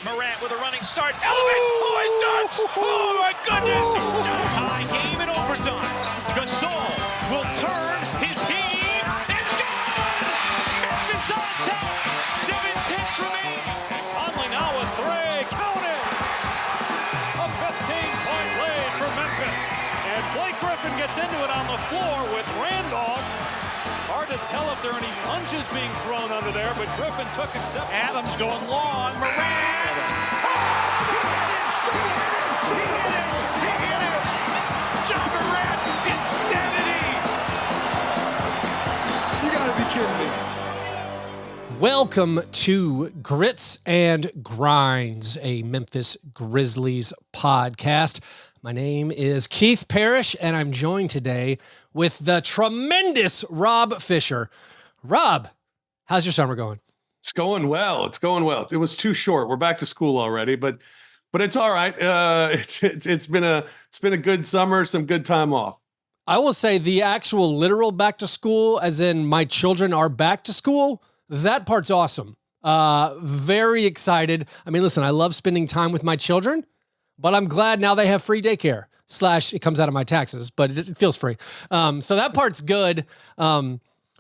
Morant with a running start. Elevates. Oh, my goodness. Tie game in overtime. Gasol will turn. His heat is gone. Memphis on top. 7-10 remaining. Conley now with three. Count it. A 15-point lead for Memphis. And Blake Griffin gets into it on the floor with Randolph. Hard to tell if there are any punches being thrown under there, but Griffin took acceptance. Adams going long. Morant. He hit it. John Morant, insanity. You gotta be kidding me. Welcome to Grits and Grinds, a Memphis Grizzlies podcast. My name is Keith Parrish, and I'm joined today with the tremendous Rob Fischer. Rob, how's your summer going? It's going well. It was too short. We're back to school already, but it's all right. It's been a good summer, some good time off. I will say the actual literal back to school, as in my children are back to school, that part's awesome. Very excited. I mean, listen, I love spending time with my children, but I'm glad now they have free daycare. / it comes out of my taxes, but it feels free. So that part's good.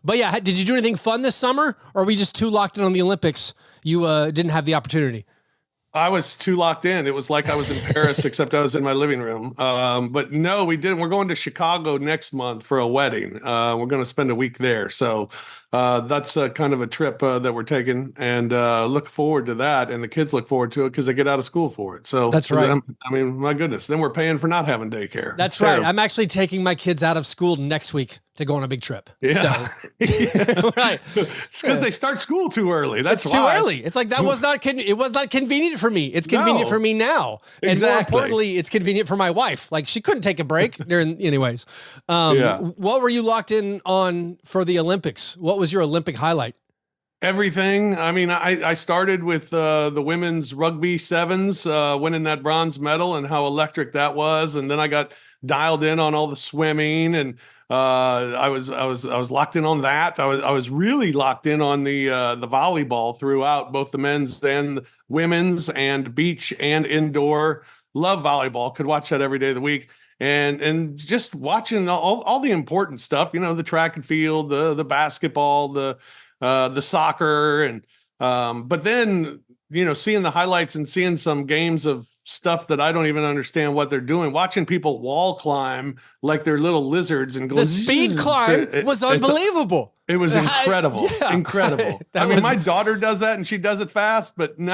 But yeah, did you do anything fun this summer, or are we just too locked in on the Olympics? You didn't have the opportunity. I was too locked in. It was like I was in Paris, except I was in my living room. But no, we didn't. We're going to Chicago next month for a wedding. We're going to spend a week there. So that's kind of a trip that we're taking, and look forward to that. And the kids look forward to it because they get out of school for it. So that's right. I mean, my goodness. Then we're paying for not having daycare. That's right. I'm actually taking my kids out of school next week to go on a big trip. Yeah. So, right. It's because they start school too early. That's too early. It's like it was not convenient for me. It's convenient for me now. And more importantly, it's convenient for my wife. Like, she couldn't take a break anyways. What were you locked in on for the Olympics? What was your Olympic highlight? Everything. I mean, I started with the women's rugby sevens, winning that bronze medal and how electric that was. And then I got dialed in on all the swimming, and I was locked in on that. I was really locked in on the volleyball throughout, both the men's and women's, and beach and indoor. Love volleyball. Could watch that every day of the week. And just watching all the important stuff, the track and field, the basketball, the soccer, and but then seeing the highlights and seeing some games of stuff that I don't even understand what they're doing, watching people wall climb like they're little lizards and going. The speed climb was unbelievable. It was incredible. Incredible. My daughter does that and she does it fast, but they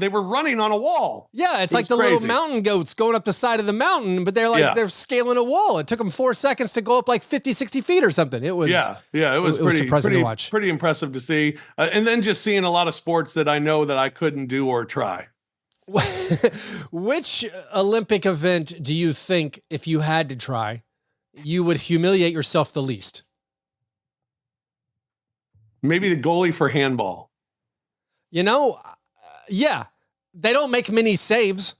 were running on a wall. Yeah. It's like the crazy little mountain goats going up the side of the mountain, but they're scaling a wall. It took them 4 seconds to go up like 50, 60 feet or something. It was, it was pretty surprising to watch. Pretty impressive to see. And then just seeing a lot of sports that I know that I couldn't do or try. Which Olympic event do you think, if you had to try, you would humiliate yourself the least? Maybe the goalie for handball. Yeah. They don't make many saves.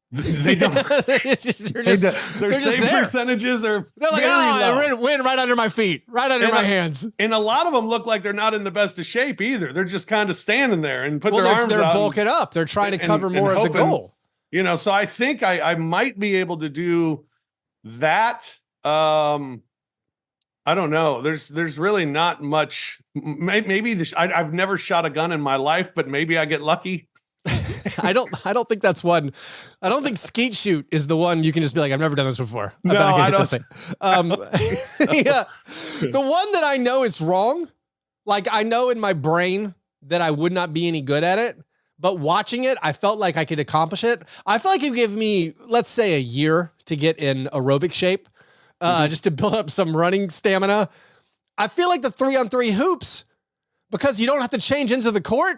They don't. Their save percentages are they're like, I win right under my feet, right under my hands. And a lot of them look like they're not in the best of shape either. They're just kind of standing there and put their arms out. They're bulking up. They're trying to cover more of the goal. So I think I might be able to do that. I don't know. There's really not much. Maybe I've never shot a gun in my life, but maybe I get lucky. I don't think that's one. I don't think skeet shoot is the one you can just be like, I've never done this before. I don't. This thing. Yeah. The one that I know is wrong. Like, I know in my brain that I would not be any good at it, but watching it, I felt like I could accomplish it. I feel like it gave me, let's say, a year to get in aerobic shape, just to build up some running stamina. I feel like the 3-on-3 hoops, because you don't have to change into the court.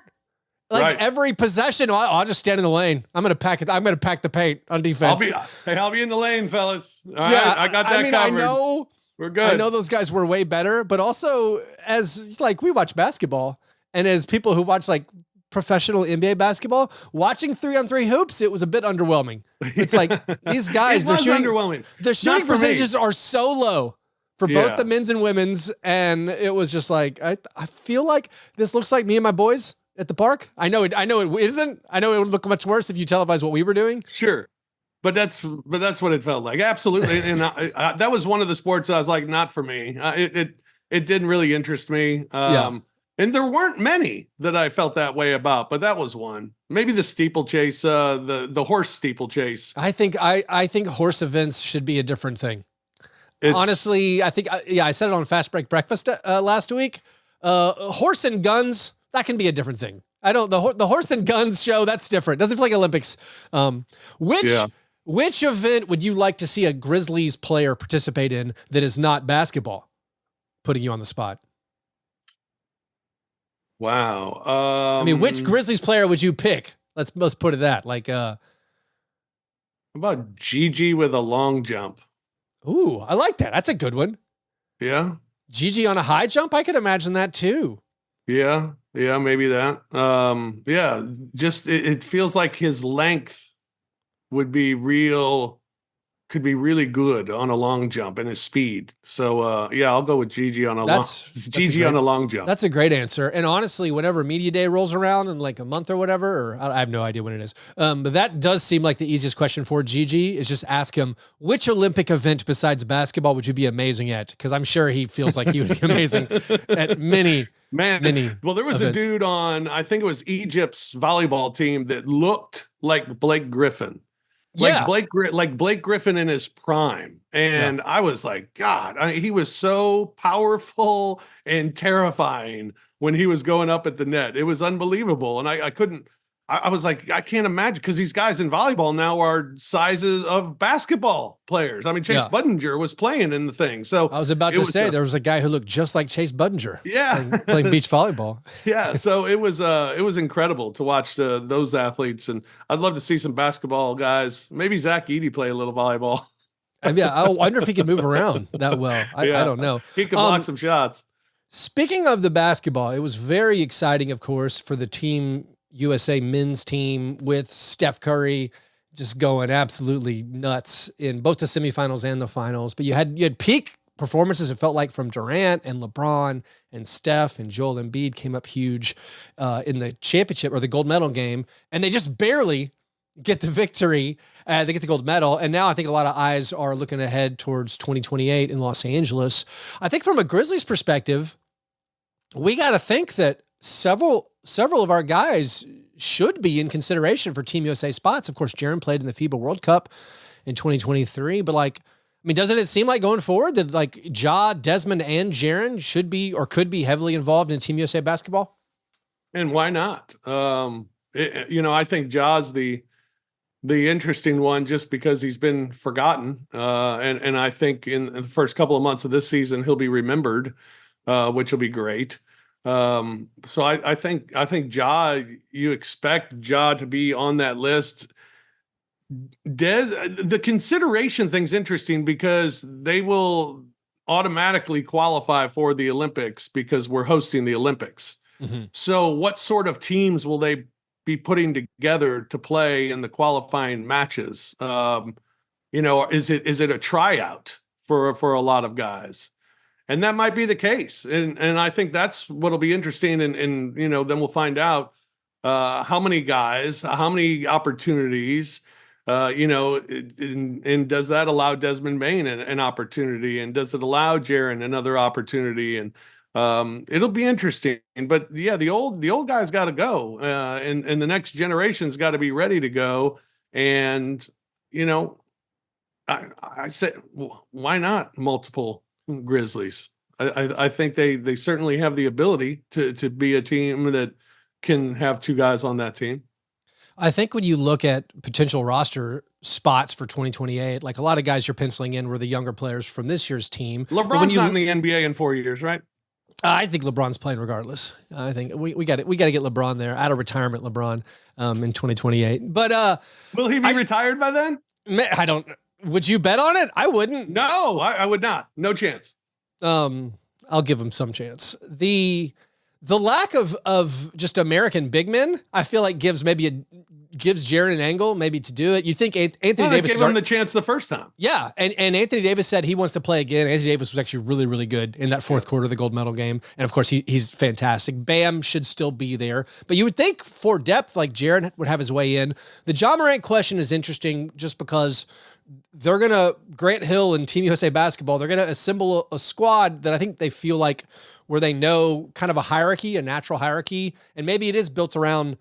Like every possession, I'll just stand in the lane. I'm gonna pack it. I'm gonna pack the paint on defense. I'll be in the lane, fellas. All right, I got that covered. I know we're good. I know those guys were way better, but also as like we watch basketball, and as people who watch like professional NBA basketball, watching 3-on-3 hoops, it was a bit underwhelming. It's like these guys, their shooting percentages are so low for both the men's and women's, and it was just like I feel like this looks like me and my boys. at the park? I know it isn't. I know it would look much worse if you televised what we were doing. Sure. But that's what it felt like. Absolutely. And that was one of the sports I was like, not for me. It didn't really interest me. And there weren't many that I felt that way about, but that was one. Maybe the steeplechase, the horse steeplechase. I think horse events should be a different thing. Honestly, I think, I said it on Fast Break Breakfast last week. Horse and guns, that can be a different thing. The horse and guns show, that's different. Doesn't feel like Olympics. Which event would you like to see a Grizzlies player participate in that is not basketball? Putting you on the spot. Wow. I mean, which Grizzlies player would you pick? Let's put it that. Like, how about Gigi with a long jump? Ooh, I like that. That's a good one. Yeah. Gigi on a high jump? I could imagine that too. Yeah. Yeah, maybe that. Yeah, just it feels like his length could be really good on a long jump, and his speed. So I'll go with Gigi on a long jump. That's a great answer. And honestly, whenever media day rolls around in like a month or whatever, or I have no idea when it is. But that does seem like the easiest question for Gigi is just ask him, which Olympic event besides basketball would you be amazing at? Because I'm sure he feels like he would be amazing at many. Well, there was events. A dude on, I think it was Egypt's volleyball team that looked like Blake Griffin. Blake Griffin in his prime. And I was like, God, he was so powerful and terrifying when he was going up at the net. It was unbelievable. And I was like, I can't imagine, because these guys in volleyball now are sizes of basketball players. I mean, Chase Budinger was playing in the thing. So I was about to say there was a guy who looked just like Chase Budinger. Yeah. Playing beach volleyball. Yeah. So it was incredible to watch those athletes. And I'd love to see some basketball guys. Maybe Zach Edey play a little volleyball. I wonder if he could move around that well. I don't know. He could block some shots. Speaking of the basketball, it was very exciting, of course, for the Team USA men's team with Steph Curry just going absolutely nuts in both the semifinals and the finals. But you had peak performances, it felt like, from Durant and LeBron and Steph, and Joel Embiid came up huge in the championship or the gold medal game. And they just barely get the victory. They get the gold medal. And now I think a lot of eyes are looking ahead towards 2028 in Los Angeles. I think from a Grizzlies perspective, we got to think that several of our guys should be in consideration for Team USA spots. Of course, Jaren played in the FIBA World Cup in 2023, but doesn't it seem like going forward that Ja, Desmond, and Jaren should be or could be heavily involved in Team USA basketball? And why not? I think Ja's the interesting one just because he's been forgotten. And I think in the first couple of months of this season, he'll be remembered, which will be great. So I think Ja, you expect Ja to be on that list. The consideration thing's interesting because they will automatically qualify for the Olympics because we're hosting the Olympics. Mm-hmm. So what sort of teams will they be putting together to play in the qualifying matches? Is it a tryout for a lot of guys? And that might be the case. And I think that's what'll be interesting. And then we'll find out how many guys, how many opportunities, and does that allow Desmond Bane an opportunity? And does it allow Jaren another opportunity? And it'll be interesting. But yeah, the old guys got to go. And the next generation's got to be ready to go. And, I said, why not multiple Grizzlies? I think they certainly have the ability to be a team that can have two guys on that team. I think when you look at potential roster spots for 2028, like a lot of guys you're penciling in were the younger players from this year's team. LeBron's not in the NBA in 4 years, right? I think LeBron's playing regardless. I think we got to get LeBron there, out of retirement LeBron in 2028. But will he be retired by then? I don't. Would you bet on it? I wouldn't. No, I would not. No chance. I'll give him some chance. The lack of just American big men, I feel like gives maybe a gives Jaren an angle maybe to do it. You think Anthony Davis gave him the chance the first time. Yeah, and Anthony Davis said he wants to play again. Anthony Davis was actually really, really good in that fourth quarter of the gold medal game. And, of course, he's fantastic. Bam should still be there. But you would think for depth, like Jaren would have his way in. The Ja Morant question is interesting just because they're going to, Grant Hill and Team USA Basketball, they're going to assemble a squad that I think they feel like where they know kind of a hierarchy, a natural hierarchy. And maybe it is built around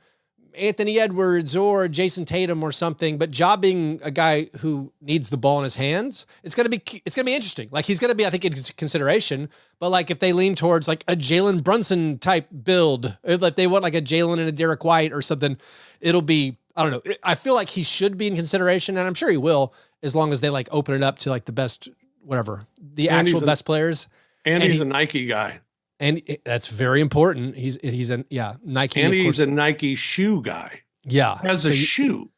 Anthony Edwards or Jason Tatum or something, but Ja being a guy who needs the ball in his hands, it's going to be interesting. Like he's going to be, I think, in consideration, but like if they lean towards like a Jalen Brunson type build, if they want like a Jalen and a Derek White or something, it'll be, I don't know. I feel like he should be in consideration, and I'm sure he will, as long as they like open it up to like the best, whatever, the actual best players. And he's a Nike guy. And that's very important. He's a Nike. And he's a Nike shoe guy. Yeah. Has a shoe.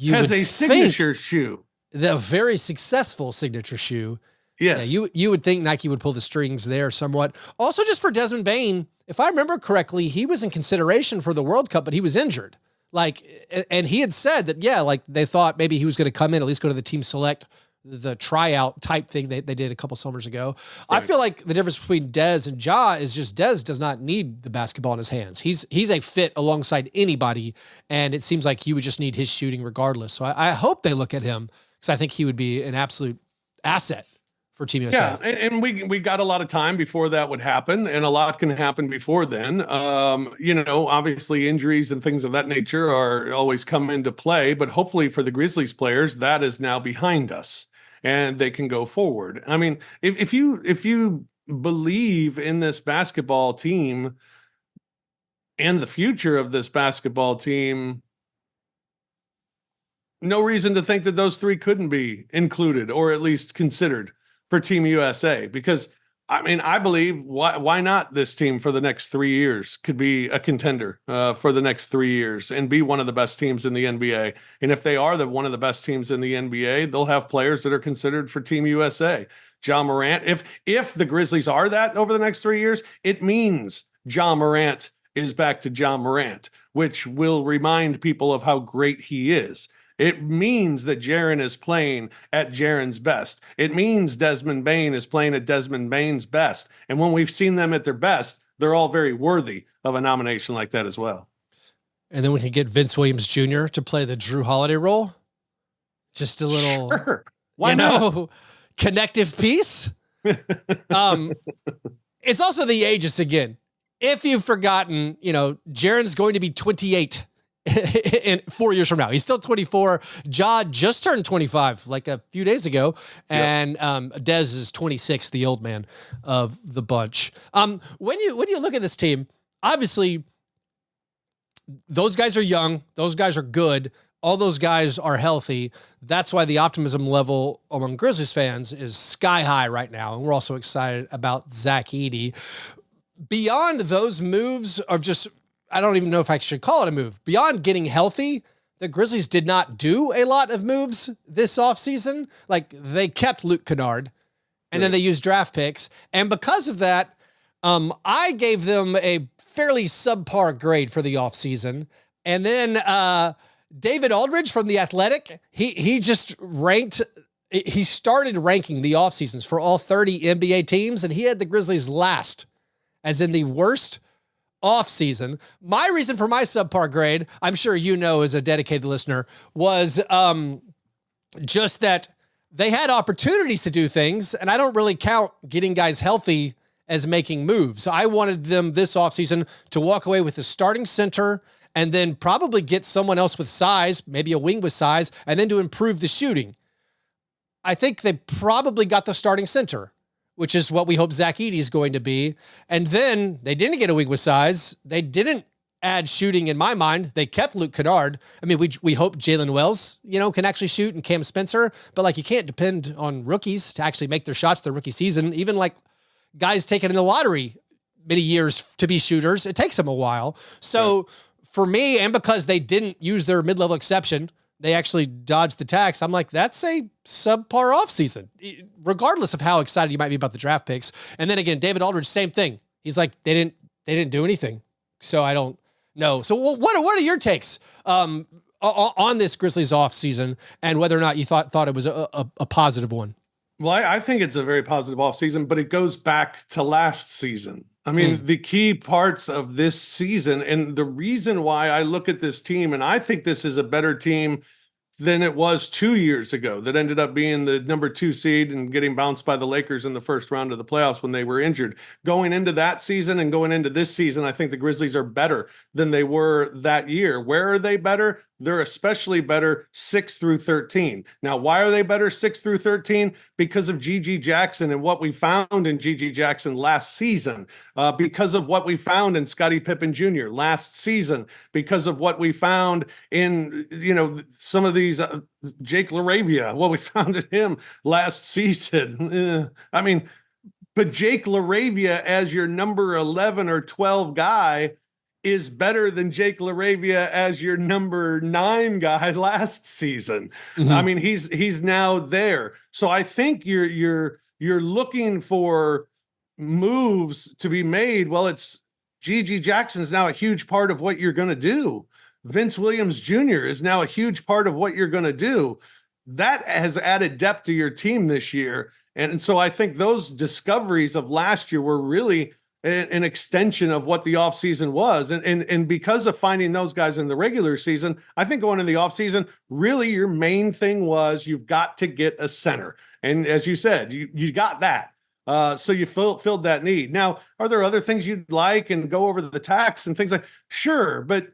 Has a signature shoe. The very successful signature shoe. Yes. Yeah, you would think Nike would pull the strings there somewhat. Also, just for Desmond Bane, if I remember correctly, he was in consideration for the World Cup, but he was injured. Like, and he had said that, yeah, like they thought maybe he was going to come in, at least go to the team select, the tryout type thing they did a couple summers ago. Right. I feel like the difference between Dez and Ja is just Dez does not need the basketball in his hands. He's a fit alongside anybody, and it seems like he would just need his shooting regardless. So I hope they look at him because I think he would be an absolute asset for Team USA. Yeah, and we got a lot of time before that would happen, and a lot can happen before then. Obviously injuries and things of that nature are always come into play, but hopefully for the Grizzlies players, that is now behind us. And they can go forward. I mean, if you believe in this basketball team and the future of this basketball team, no reason to think that those three couldn't be included or at least considered for Team USA. Because I mean, I believe why not this team for the next 3 years could be a contender for the next 3 years and be one of the best teams in the NBA. And if they are one of the best teams in the NBA, they'll have players that are considered for Team USA. Ja Morant, if the Grizzlies are that over the next 3 years, it means Ja Morant is back to Ja Morant, which will remind people of how great he is. It means that Jaren is playing at Jaren's best. It means Desmond Bane is playing at Desmond Bane's best. And when we've seen them at their best, they're all very worthy of a nomination like that as well. And then we could get Vince Williams Jr. to play the Drew Holiday role. Just a little, sure. Why not? Connective piece. It's also the ages again. If you've forgotten, Jaren's going to be 28 in 4 years from now. He's still 24. Ja just turned 25 like a few days ago. And Dez is 26, the old man of the bunch. When you look at this team, obviously those guys are young. Those guys are good. All those guys are healthy. That's why the optimism level among Grizzlies fans is sky high right now. And we're also excited about Zach Edey. Beyond those moves of just, I don't even know if I should call it a move. Beyond getting healthy, the Grizzlies did not do a lot of moves this offseason. Like they kept Luke Kennard and then they used draft picks. And because of that, I gave them a fairly subpar grade for the offseason. And then David Aldridge from The Athletic, he just ranked, he started ranking the offseasons for all 30 NBA teams, and he had the Grizzlies last, as in the worst offseason. My reason for my subpar grade, I'm sure you know as a dedicated listener, was just that they had opportunities to do things, and I don't really count getting guys healthy as making moves. I wanted them this offseason to walk away with a starting center and then probably get someone else with size, maybe a wing with size, and then to improve the shooting. I think they probably got the starting center, which is what we hope Zach Edey is going to be. And then they didn't get a wing with size. They didn't add shooting in my mind. They kept Luke Kennard. I mean, we hope Jalen Wells, can actually shoot, and Cam Spencer, but like you can't depend on rookies to actually make their shots their rookie season. Even like guys taken in the lottery many years to be shooters, it takes them a while. So for me, and because they didn't use their mid-level exception, they actually dodged the tax. I'm like, that's a subpar offseason, regardless of how excited you might be about the draft picks. And then again, David Aldridge, same thing. He's like, they didn't do anything. So I don't know. So what are your takes? on this Grizzlies off season, and whether or not you thought it was a positive one. Well, I think it's a very positive offseason, but it goes back to last season. I mean, the key parts of this season, and the reason why I look at this team, and I think this is a better team than it was 2 years ago, that ended up being the number 2 seed and getting bounced by the Lakers in the first round of the playoffs when they were injured. Going into that season and going into this season, I think the Grizzlies are better than they were that year. Where are they better? They're especially better 6 through 13. Now, why are they better 6 through 13? Because of G.G. Jackson and what we found in G.G. Jackson last season, because of what we found in Scottie Pippen Jr. last season, because of what we found in, some of these Jake LaRavia, what we found in him last season. But Jake LaRavia as your number 11 or 12 guy is better than Jake LaRavia as your number 9 guy last season. Mm-hmm. I mean, he's now there. So I think you're looking for moves to be made. Well, it's G.G. Jackson's now a huge part of what you're going to do. Vince Williams Jr. is now a huge part of what you're going to do. That has added depth to your team this year. And so I think those discoveries of last year were really an extension of what the offseason was. And because of finding those guys in the regular season, I think going into the offseason, really your main thing was you've got to get a center. And as you said, you got that. So you filled that need. Now, are there other things you'd like and go over the tax and things like, sure, but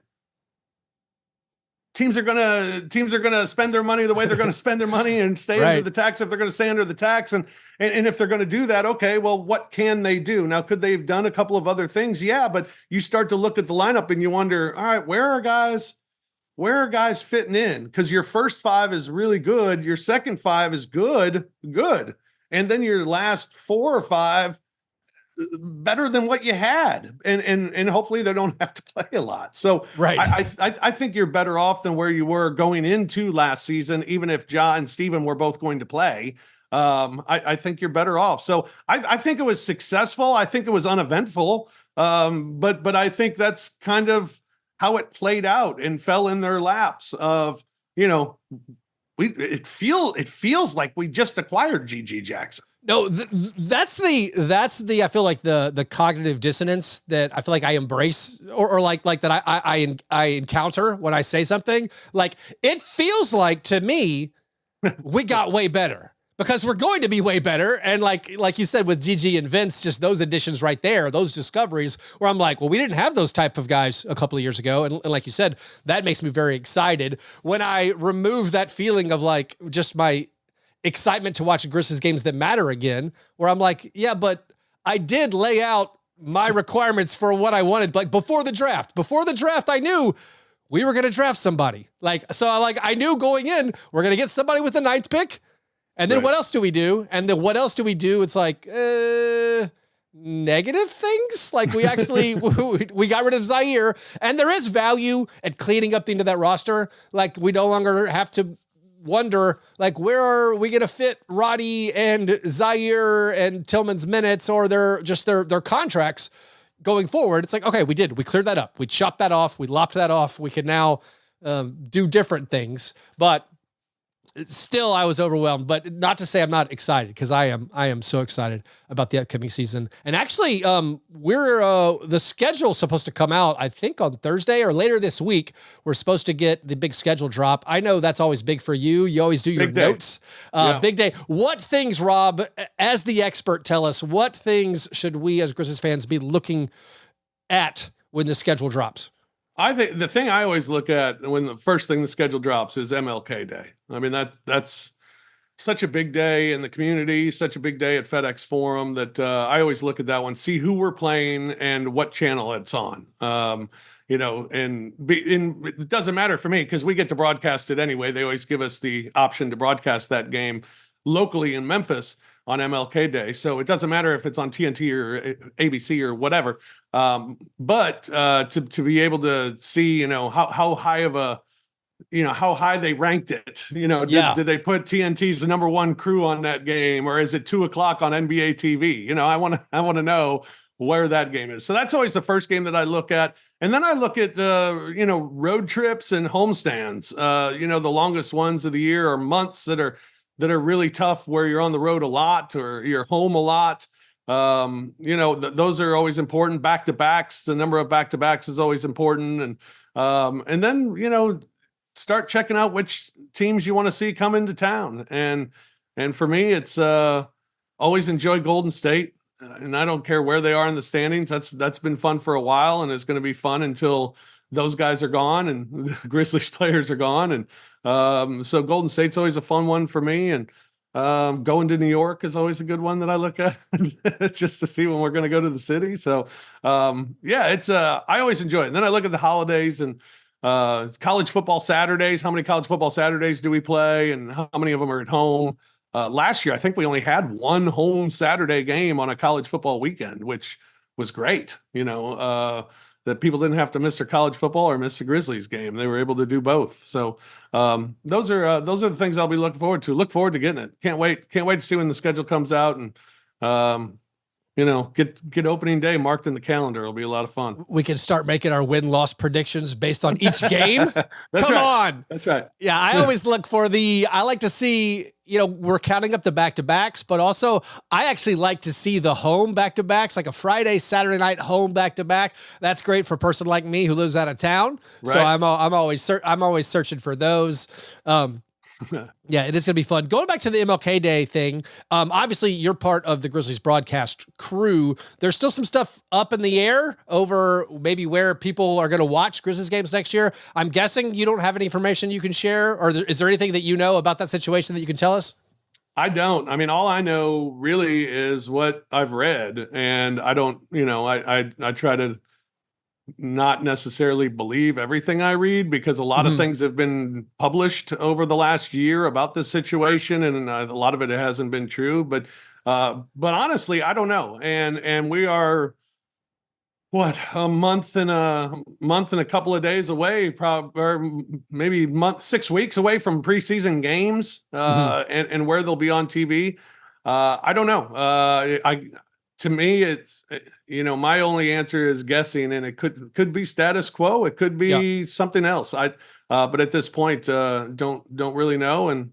teams are gonna spend their money the way they're gonna spend their money and stay right. under the tax if they're gonna stay under the tax. And if they're gonna do that, okay, well, what can they do? Now, could they have done a couple of other things? Yeah, but you start to look at the lineup and you wonder, all right, where are guys fitting in? Because your first 5 is really good, your second 5 is good, and then your last 4 or 5 better than what you had, and hopefully they don't have to play a lot. So right. I think you're better off than where you were going into last season, even if Ja and Steven were both going to play. I think you're better off. So I think it was successful. I think it was uneventful. But I think that's kind of how it played out and fell in their laps of, it feels like we just acquired G.G. Jackson. No, that's the I feel like the cognitive dissonance that I feel like I embrace or like that I encounter when I say something. Like, it feels like to me we got way better because we're going to be way better. And like you said with GG and Vince, just those additions right there, those discoveries where I'm like, well, we didn't have those type of guys a couple of years ago. And like you said, that makes me very excited when I remove that feeling of like just my excitement to watch Grizzlies games that matter again, where I'm like, yeah, but I did lay out my requirements for what I wanted. Like before the draft, I knew we were going to draft somebody. I knew going in, we're going to get somebody with the 9th pick. And then What else do we do? And then what else do we do? It's like, negative things. Like we actually, we got rid of Zaire, and there is value at cleaning up the end of that roster. Like we no longer have to wonder, like, where are we going to fit Roddy and Zaire and Tillman's minutes or their contracts going forward. It's like, okay, we cleared that up. We chopped that off. We lopped that off. We can now do different things, but still I was overwhelmed, but not to say I'm not excited, because I am so excited about the upcoming season. And actually, the schedule's supposed to come out, I think on Thursday or later this week. We're supposed to get the big schedule drop. I know that's always big for you. You always do your notes. Big day. What things, Rob, as the expert, tell us, what things should we as Grizzlies fans be looking at when the schedule drops? I think the thing I always look at when the first thing the schedule drops is MLK Day. I mean, that's such a big day in the community, such a big day at FedEx Forum that I always look at that one, see who we're playing and what channel it's on. And it doesn't matter for me because we get to broadcast it anyway. They always give us the option to broadcast that game locally in Memphis on MLK Day. So it doesn't matter if it's on TNT or ABC or whatever. But to be able to see, how high of a how high they ranked it. Did they put TNT's the number one crew on that game, or is it 2:00 on NBA TV? I want to know where that game is. So that's always the first game that I look at. And then I look at, road trips and homestands. The longest ones of the year are months that are really tough, where you're on the road a lot or you're home a lot. Those are always important. Back-to-backs, the number of back-to-backs is always important. And then, start checking out which teams you want to see come into town. And for me, it's always enjoy Golden State. And I don't care where they are in the standings. That's been fun for a while, and it's going to be fun until those guys are gone and the Grizzlies players are gone. And so Golden State's always a fun one for me. And going to New York is always a good one that I look at just to see when we're going to go to the city. So it's I always enjoy it. And then I look at the holidays and college football Saturdays. How many college football Saturdays do we play, and how many of them are at home? Last year, I think we only had one home Saturday game on a college football weekend, which was great. That people didn't have to miss their college football or miss the Grizzlies game. They were able to do both. So those are the things I'll be looking forward to. Look forward to getting it. Can't wait to see when the schedule comes out, and get opening day marked in the calendar. It'll be a lot of fun. We can start making our win-loss predictions based on each game. Come on. That's right. Yeah, I always look for I like to see, we're counting up the back-to-backs, but also I actually like to see the home back-to-backs, like a Friday, Saturday night home back-to-back. That's great for a person like me who lives out of town. Right. So I'm always searching for those. Yeah, it is going to be fun. Going back to the MLK Day thing, obviously you're part of the Grizzlies broadcast crew. There's still some stuff up in the air over maybe where people are going to watch Grizzlies games next year. I'm guessing you don't have any information you can share, or is there anything that you know about that situation that you can tell us? I don't. I mean, all I know really is what I've read, and I don't, I try to not necessarily believe everything I read, because a lot of things have been published over the last year about this situation, and a lot of it hasn't been true. But honestly, I don't know. And we are a month and a couple of days away, or maybe 6 weeks away from preseason games, and where they'll be on TV. I don't know. To me, it's, my only answer is guessing, and it could be status quo. It could be something else. But at this point, don't really know. And,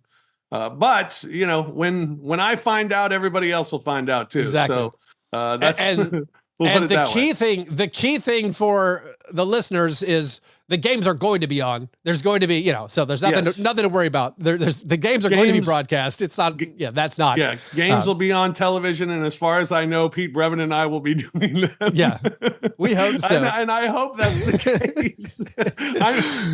but when I find out, everybody else will find out too. Exactly. So, that's, and we'll put it that way. The key thing for the listeners is the games are going to be on. There's going to be, so there's nothing to worry about. The games are going to be broadcast. It's not, that's not. Yeah, games will be on television, and as far as I know, Pete Brevin and I will be doing them. Yeah, we hope so. and I hope that's the case.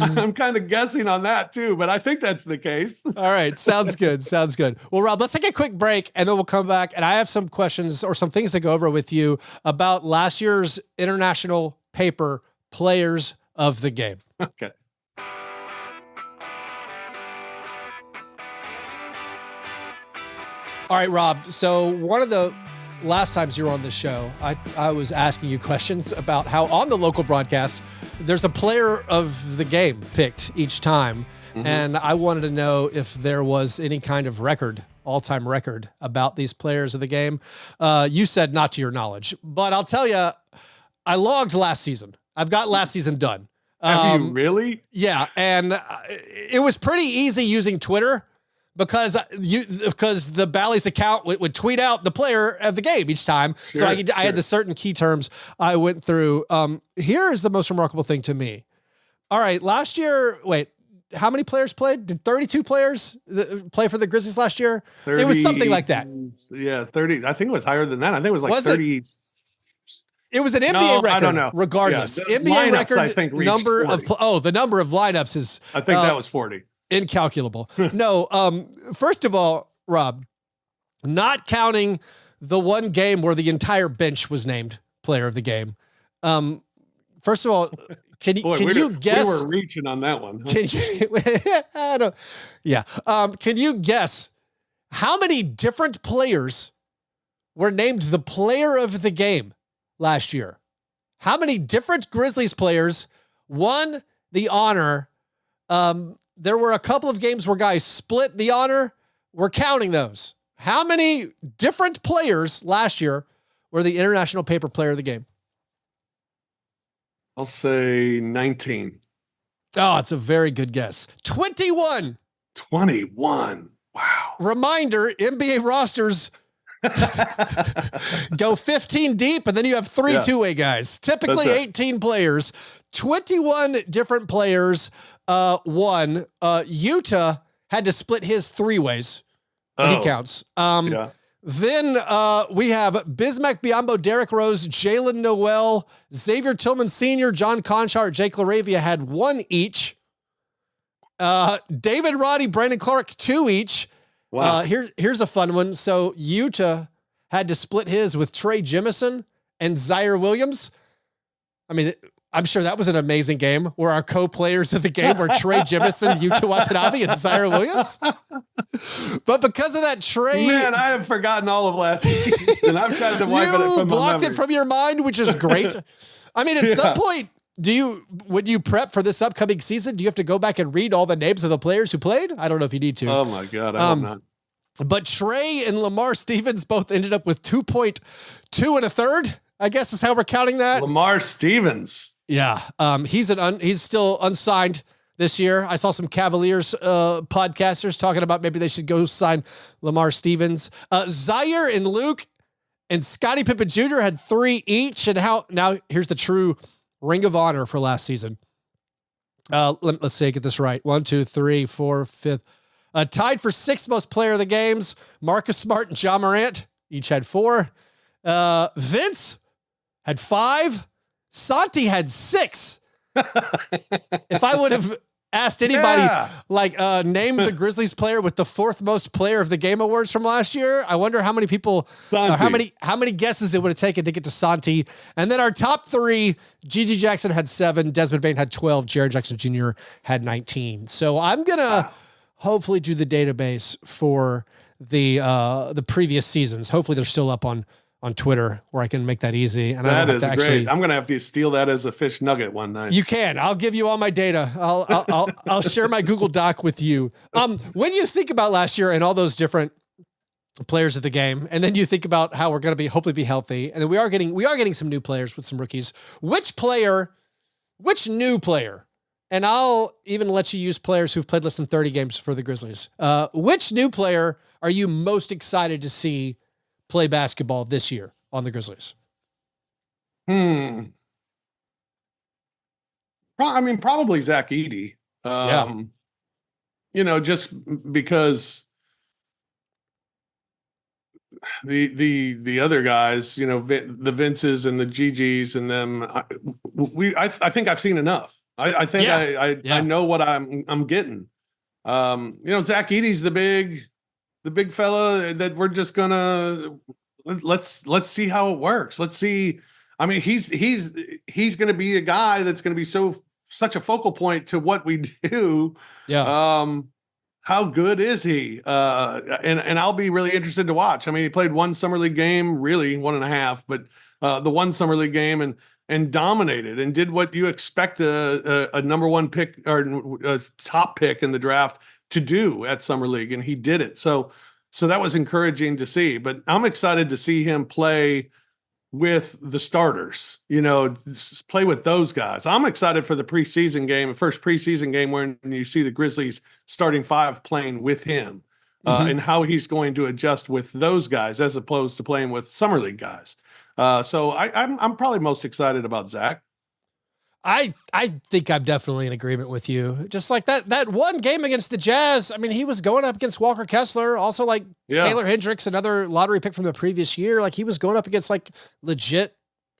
I'm kind of guessing on that too, but I think that's the case. All right, sounds good. Sounds good. Well, Rob, let's take a quick break, and then we'll come back, and I have some questions or some things to go over with you about last year's international paper players of the game. Okay. All right, Rob. So one of the last times you were on the show, I was asking you questions about how on the local broadcast, there's a player of the game picked each time. And I wanted to know if there was any kind of all-time record about these players of the game. You said not to your knowledge, but I'll tell you, I logged last season. I've got last season done. Have you really? Yeah, and it was pretty easy using Twitter because the Bally's account would tweet out the player of the game each time. Sure, so I had the certain key terms I went through. Here is the most remarkable thing to me. All right, last year, how many players played? Did 32 players play for the Grizzlies last year? 30, it was something like that. Yeah, 30. I think it was higher than that. I think it was like 30. It was an NBA record. I don't know. Regardless, yeah, NBA lineups, record I think, number 40. the number of lineups is. I think that was 40. Incalculable. No. First of all, Rob, not counting the one game where the entire bench was named player of the game. First of all, can you guess? We were reaching on that one. Huh? Can you? I don't. Yeah. Can you guess how many different players were named the player of the game last year? How many different Grizzlies players won the honor There were a couple of games where guys split the honor. We're counting those. How many different players last year were the International Paper Player of the Game? I'll say 19. Oh, it's a very good guess. 21. 21. Wow. Reminder, NBA rosters go 15 deep, and then you have three two-way guys. Typically 18 players. 21 different players won. Utah had to split his three ways. He counts. Then we have Bismack Biyombo, Derrick Rose, Jalen Noel, Xavier Tillman Sr., John Conchart, Jake LaRavia had one each. David Roddy, Brandon Clark, two each. Wow. Here's a fun one. So Utah had to split his with Trey Jemison and Zaire Williams. I mean, I'm sure that was an amazing game where our co-players of the game were Trey Jemison, Yuta Watanabe, and Zaire Williams. But because of that Trey... Man, I have forgotten all of last season. I'm trying to wipe it from my memory. You blocked it from your mind, which is great. I mean, at some point, when you prep for this upcoming season, do you have to go back and read all the names of the players who played? I don't know if you need to. Oh my God, I hope not. But Trey and Lamar Stevens both ended up with 2.2 1/3, I guess is how we're counting that. Lamar Stevens. Yeah. He's still unsigned this year. I saw some Cavaliers podcasters talking about maybe they should go sign Lamar Stevens. Zaire and Luke and Scottie Pippen Jr. had 3 each. And now here's the true Ring of Honor for last season. Let's see, get this right. 1, 2, 3, 4, 5th. Tied for 6th most player of the games. Marcus Smart and John Morant each had 4. Vince had 5. Santi had 6. If I would have asked anybody, name the Grizzlies player with the 4th most player of the game awards from last year, I wonder how many people, how many guesses it would have taken to get to Santi. And then our top 3, Gigi Jackson had 7, Desmond Bane had 12, Jaren Jackson Jr. had 19. So I'm going to hopefully do the database for the previous seasons. Hopefully they're still up on Twitter where I can make that easy. And that is great. I'm going to have to steal that as a fish nugget one night. You can. I'll give you all my data. I'll share my Google Doc with you. When you think about last year and all those different players of the game, and then you think about how we're going to hopefully be healthy, and then we are getting some new players with some rookies. Which new player, and I'll even let you use players who've played less than 30 games for the Grizzlies. Which new player are you most excited to see play basketball this year on the Grizzlies? I mean, probably Zach Edey. Just because the other guys, the Vinces and the Gigis and them, I think I've seen enough. I think I know what I'm getting. Zach Edey's the big fella that we're just gonna let's see how it works. Let's see. I mean, he's gonna be a guy that's gonna be such a focal point to what we do. Yeah. How good is he? And I'll be really interested to watch. I mean, he played 1 summer league game, really 1.5, but the 1 summer league game and dominated and did what you expect a number 1 pick or a top pick in the draft to do at summer league, and he did it. So that was encouraging to see. But I'm excited to see him play with the starters. Play with those guys. I'm excited for the first preseason game when you see the Grizzlies starting 5 playing with him, and how he's going to adjust with those guys as opposed to playing with summer league guys. So I'm probably most excited about Zach. I think I'm definitely in agreement with you. Just like that one game against the Jazz. I mean, he was going up against Walker Kessler, also Taylor Hendricks, another lottery pick from the previous year. Like, he was going up against legit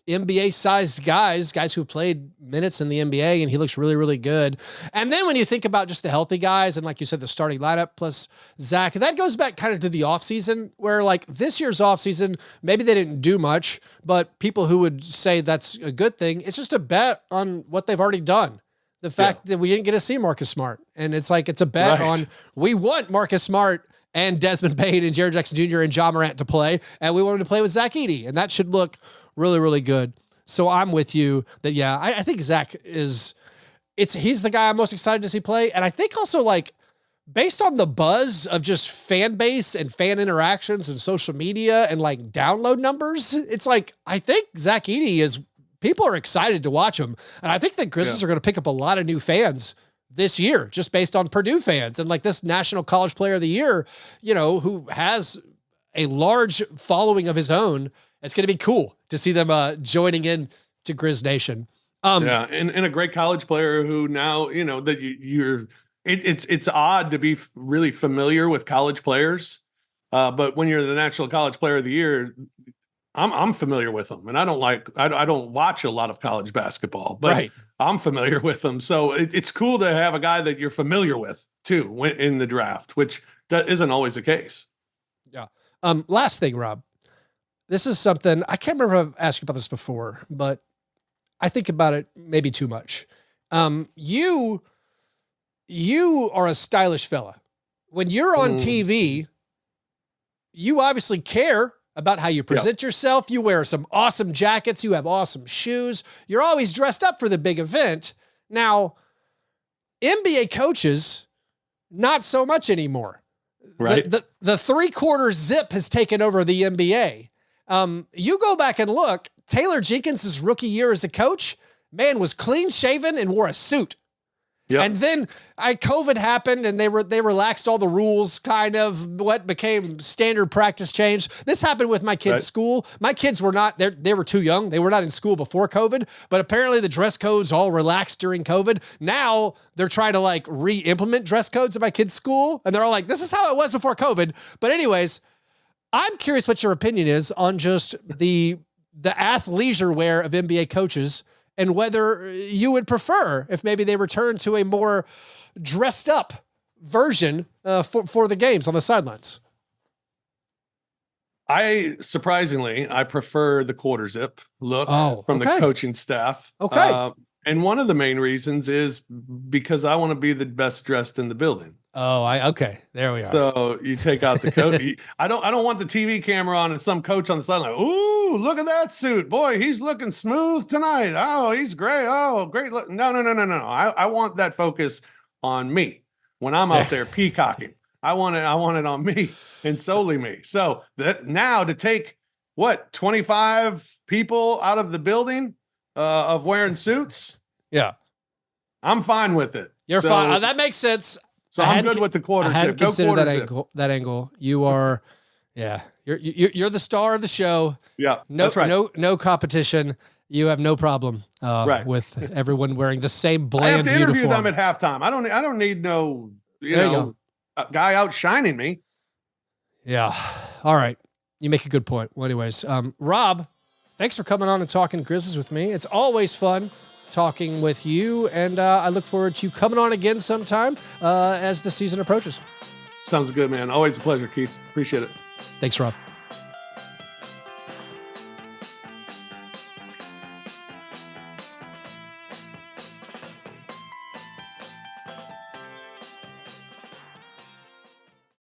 NBA sized guys who've played minutes in the NBA, and he looks really, really good. And then when you think about just the healthy guys, and like you said, the starting lineup plus Zach, that goes back kind of to the offseason, where this year's offseason, maybe they didn't do much, but people who would say that's a good thing, it's just a bet on what they've already done. The fact that we didn't get to see Marcus Smart. And it's a bet on, we want Marcus Smart and Desmond Bane and Jaren Jackson Jr. and John Morant to play, and we wanted to play with Zach Edey, and that should look really, really good. So I'm with you that, I think Zach is he's the guy I'm most excited to see play. And I think also like based on the buzz of just fan base and fan interactions and social media and like download numbers, it's like, I think Zach Edey people are excited to watch him. And I think the Grizzlies are going to pick up a lot of new fans this year, just based on Purdue fans and like this National College Player of the Year, who has a large following of his own. It's going to be cool to see them joining in to Grizz Nation. And a great college player who now, that it's odd to be really familiar with college players. But when you're the National College Player of the Year, I'm familiar with them, and I don't watch a lot of college basketball, but right. I'm familiar with them. So it's cool to have a guy that you're familiar with too in the draft, which isn't always the case. Yeah. Last thing, Rob, this is something I can't remember if I've asked you about this before, but I think about it maybe too much. You are a stylish fella. When you're on TV, you obviously care about how you present yourself. You wear some awesome jackets. You have awesome shoes. You're always dressed up for the big event. Now, NBA coaches, not so much anymore. Right. The 3/4 zip has taken over the NBA. You go back and look, Taylor Jenkins' rookie year as a coach, man was clean shaven and wore a suit. Yep. And then COVID happened and they relaxed all the rules, kind of what became standard practice change. This happened with my kids' school. My kids were not, they were too young. They were not in school before COVID, but apparently the dress codes all relaxed during COVID. Now they're trying to like re-implement dress codes at my kids' school. And they're all like, this is how it was before COVID. But anyways, I'm curious what your opinion is on just the athleisure wear of NBA coaches, and whether you would prefer if maybe they return to a more dressed up version for the games on the sidelines. I prefer the quarter zip look from the coaching staff. Okay. And one of the main reasons is because I want to be the best dressed in the building. Okay. There we are. So you take out the coat. I don't want the TV camera on and some coach on the sideline. Ooh, look at that suit. Boy, he's looking smooth tonight. Oh, he's great. Oh, great. Look. No. I want that focus on me when I'm out there peacocking. I want it on me and solely me. So that now to take 25 people out of the building of wearing suits. Yeah. I'm fine with it. You're fine. That makes sense. So I'm good with the quarter zip. I hadn't considered that angle. You are, you're the star of the show. Yeah, that's right. No competition. You have no problem with everyone wearing the same bland uniform. I have to interview them at halftime. I don't need no, guy outshining me. Yeah. All right. You make a good point. Well, anyways, Rob, thanks for coming on and talking Grizzlies with me. It's always fun talking with you, and I look forward to you coming on again sometime as the season approaches. Sounds good, man. Always a pleasure, Keith. Appreciate it. Thanks, Rob.